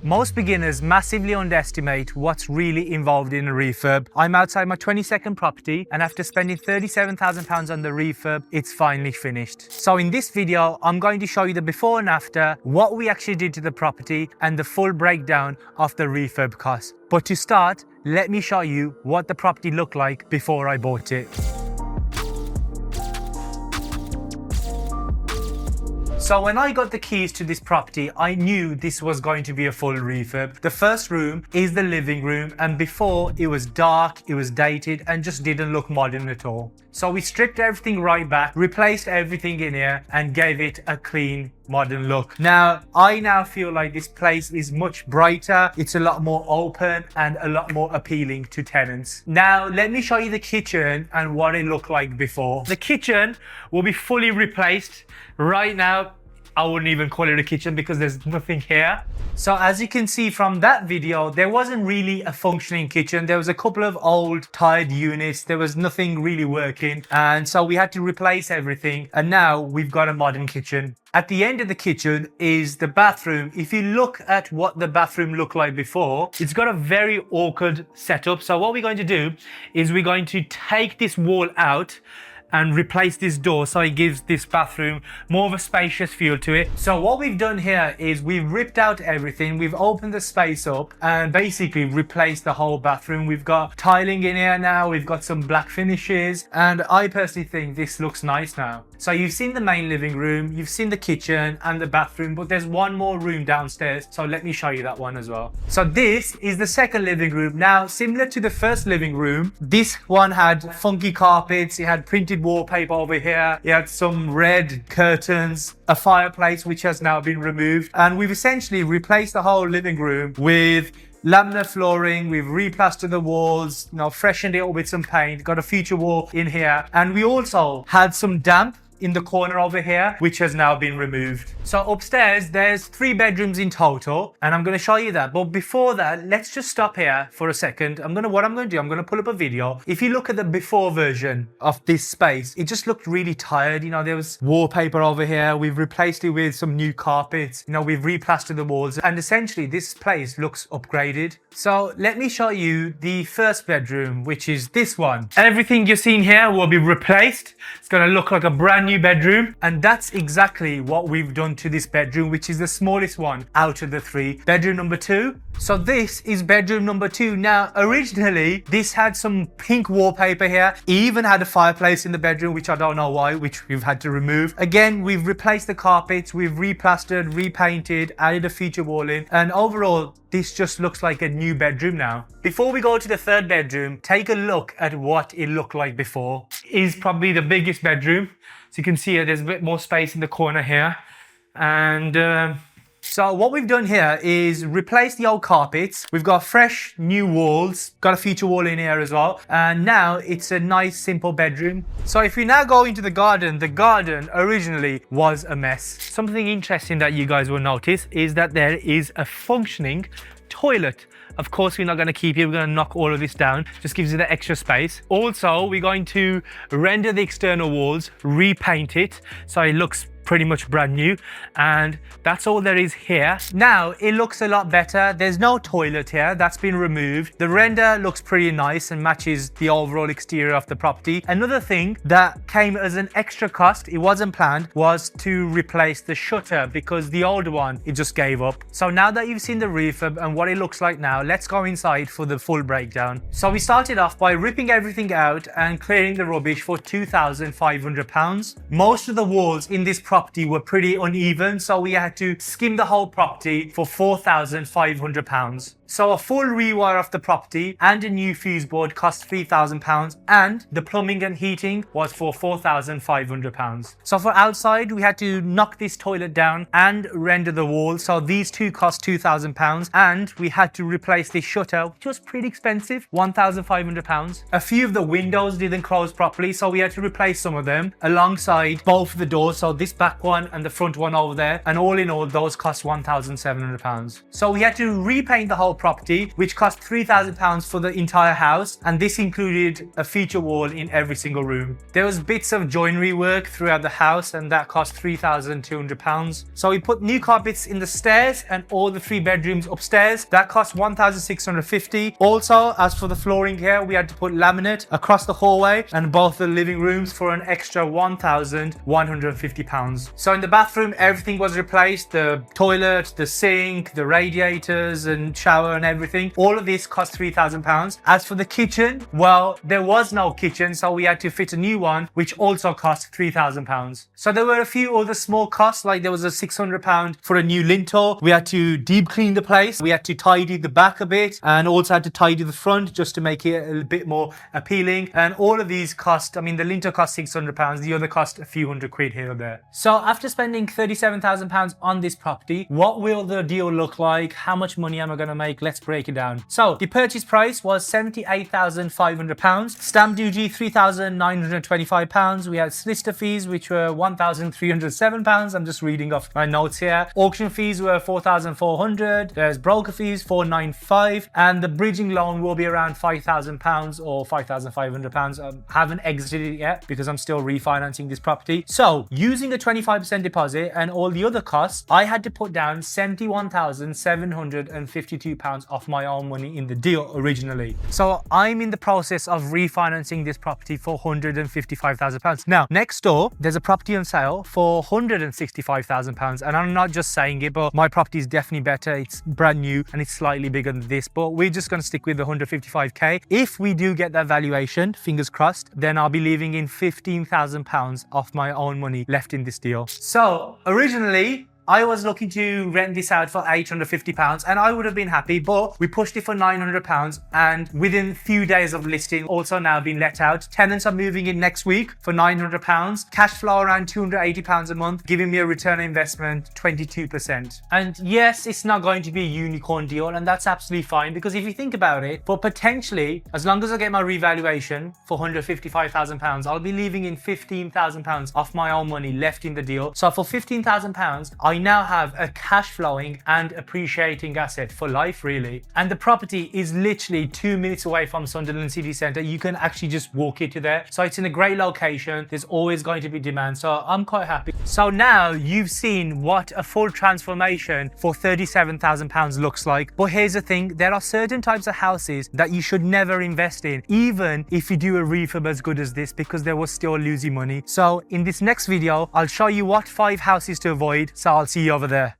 Most beginners massively underestimate what's really involved in a refurb. I'm outside my 22nd property, and after spending £37,000 on the refurb, it's finally finished. So in this video, I'm going to show you the before and after, what we actually did to the property, and the full breakdown of the refurb cost. But to start, let me show you what the property looked like before I bought it. So when I got the keys to this property, I knew this was going to be a full refurb. The first room is the living room, and before it was dark, it was dated and just didn't look modern at all. So we stripped everything right back, replaced everything in here and gave it a clean, modern look. Now, I now feel like this place is much brighter. It's a lot more open and a lot more appealing to tenants. Now, let me show you the kitchen and what it looked like before. The kitchen will be fully replaced. Right now, I wouldn't even call it a kitchen because there's nothing here. So as you can see from that video, there wasn't really a functioning kitchen. There was a couple of old tired units. There was nothing really working. And so we had to replace everything. And now we've got a modern kitchen. At the end of the kitchen is the bathroom. If you look at what the bathroom looked like before, it's got a very awkward setup. So what we're going to do is we're going to take this wall out and replace this door so it gives this bathroom more of a spacious feel to it. So what we've done here is we've ripped out everything, we've opened the space up and basically replaced the whole bathroom. We've got tiling in here now, we've got some black finishes, and I personally think this looks nice now. So you've seen the main living room, you've seen the kitchen and the bathroom, but there's one more room downstairs, so let me show you that one as well. So this is the second living room. Now, similar to the first living room, this one had funky carpets, it had printed wallpaper over here, it had some red curtains, a fireplace which has now been removed, and we've essentially replaced the whole living room with laminate flooring. We've replastered the walls, freshened it up with some paint, got a feature wall in here, and we also had some damp in the corner over here, which has now been removed. So upstairs, there's 3 bedrooms in total, and I'm going to show you that. But before that, let's just stop here for a second. What I'm going to do, I'm going to pull up a video. If you look at the before version of this space, it just looked really tired. There was wallpaper over here. We've replaced it with some new carpets. We've replastered the walls, and essentially this place looks upgraded. So let me show you the first bedroom, which is this one. Everything you're seeing here will be replaced. It's going to look like a brand new bedroom, and that's exactly what we've done to this bedroom, which is the smallest one out of the 3. Bedroom number 2. So this is bedroom number 2. Now, originally, this had some pink wallpaper here. It even had a fireplace in the bedroom, which I don't know why, which we've had to remove. Again, we've replaced the carpets, we've replastered, repainted, added a feature wall in, and overall, this just looks like a new bedroom now. Before we go to the third bedroom, take a look at what it looked like before. It is probably the biggest bedroom. So you can see there's a bit more space in the corner here. And so what we've done here is replace the old carpets. We've got fresh new walls, got a feature wall in here as well. And now it's a nice simple bedroom. So if we now go into the garden originally was a mess. Something interesting that you guys will notice is that there is a functioning toilet. Of course, we're not going to keep it. We're going to knock all of this down. Just gives you the extra space. Also, we're going to render the external walls, repaint it so it looks pretty much brand new, and that's all there is here. Now it looks a lot better. There's no toilet here, that's been removed. The render looks pretty nice and matches the overall exterior of the property. Another thing that came as an extra cost, it wasn't planned, was to replace the shutter because the old one, it just gave up. So now that you've seen the refurb and what it looks like now, let's go inside for the full breakdown. So we started off by ripping everything out and clearing the rubbish for £2,500. Most of the walls in this property were pretty uneven, so we had to skim the whole property for £4,500. So a full rewire of the property and a new fuse board cost £3,000, and the plumbing and heating was for £4,500. So for outside, we had to knock this toilet down and render the wall. So these two cost £2,000, and we had to replace this shutter, which was pretty expensive, £1,500. A few of the windows didn't close properly, so we had to replace some of them alongside both of the doors. So this bathroom back one and the front one over there. And all in all, those cost £1,700. So we had to repaint the whole property, which cost £3,000 for the entire house. And this included a feature wall in every single room. There was bits of joinery work throughout the house, and that cost £3,200. So we put new carpets in the stairs and all the 3 bedrooms upstairs. That cost £1,650. Also, as for the flooring here, we had to put laminate across the hallway and both the living rooms for an extra £1,150. So in the bathroom, everything was replaced. The toilet, the sink, the radiators and shower and everything. All of this cost £3,000. As for the kitchen, well, there was no kitchen, so we had to fit a new one, which also cost £3,000. So there were a few other small costs, like there was a £600 for a new lintel. We had to deep clean the place. We had to tidy the back a bit and also had to tidy the front just to make it a little bit more appealing. And all of these cost, I mean, the lintel cost £600, the other cost a few £100 here or there. So after spending £37,000 on this property, what will the deal look like? How much money am I going to make? Let's break it down. So the purchase price was £78,500. Stamp duty £3,925. We had solicitor fees, which were £1,307. I'm just reading off my notes here. Auction fees were £4,400. There's broker fees £495, and the bridging loan will be around £5,000 or £5,500. I haven't exited it yet because I'm still refinancing this property. So using a 25% deposit and all the other costs, I had to put down £71,752 of my own money in the deal originally. So I'm in the process of refinancing this property for £155,000. Now, next door, there's a property on sale for £165,000. And I'm not just saying it, but my property is definitely better. It's brand new and it's slightly bigger than this, but we're just going to stick with the 155k. If we do get that valuation, fingers crossed, then I'll be leaving in £15,000 of my own money left in this deal. So originally, I was looking to rent this out for £850 and I would have been happy, but we pushed it for £900 and within a few days of listing, also now being let out. Tenants are moving in next week for £900. Cash flow around £280 a month, giving me a return on investment 22%. And yes, it's not going to be a unicorn deal, and that's absolutely fine, because if you think about it, for potentially, as long as I get my revaluation for £155,000, I'll be leaving in £15,000 of my own money left in the deal. So for £15,000, I now have a cash flowing and appreciating asset for life, really. And the property is literally 2 minutes away from Sunderland city centre. You can actually just walk it to there. So it's in a great location. There's always going to be demand. So I'm quite happy. So now you've seen what a full transformation for £37,000 looks like. But here's the thing, there are certain types of houses that you should never invest in, even if you do a refurb as good as this, because they will still lose you money. So in this next video, I'll show you what 5 houses to avoid. So I'll see you over there.